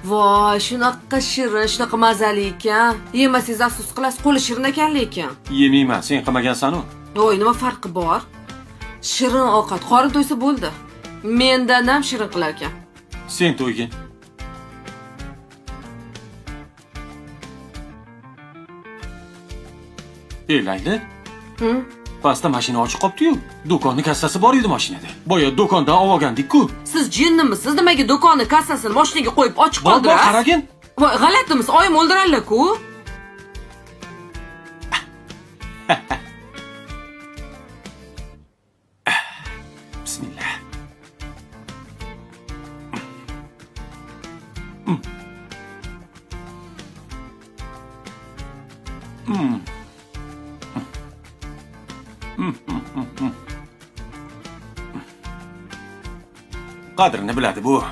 Voy, shunaqa shirin, shunaqa mazali ekan. Yemasangiz afsus qilasiz, qo'li shirin ekan lekin. Yemayman, sen qilmagansan-ku. Voy, nima farqi bor? Shirin ovqat, qorin to'ysa bo'ldi. Mendan ham shirin qilar ekan. Sen to'ygin. Layli. Pastda mashina ochiq qolibdi-yu. Do'konni kassasi bor edi mashinada. Boya do'kondan olgandik-ku. Siz jinnimisiz? Nimaga do'konni kassasini mashinaga qo'yib ochiq Bor, qoldirasiz? qaragin. Voy, g'alatimisiz? Oyim o'ldirarlar-ku. Bismillah. Qadrini biladi bu.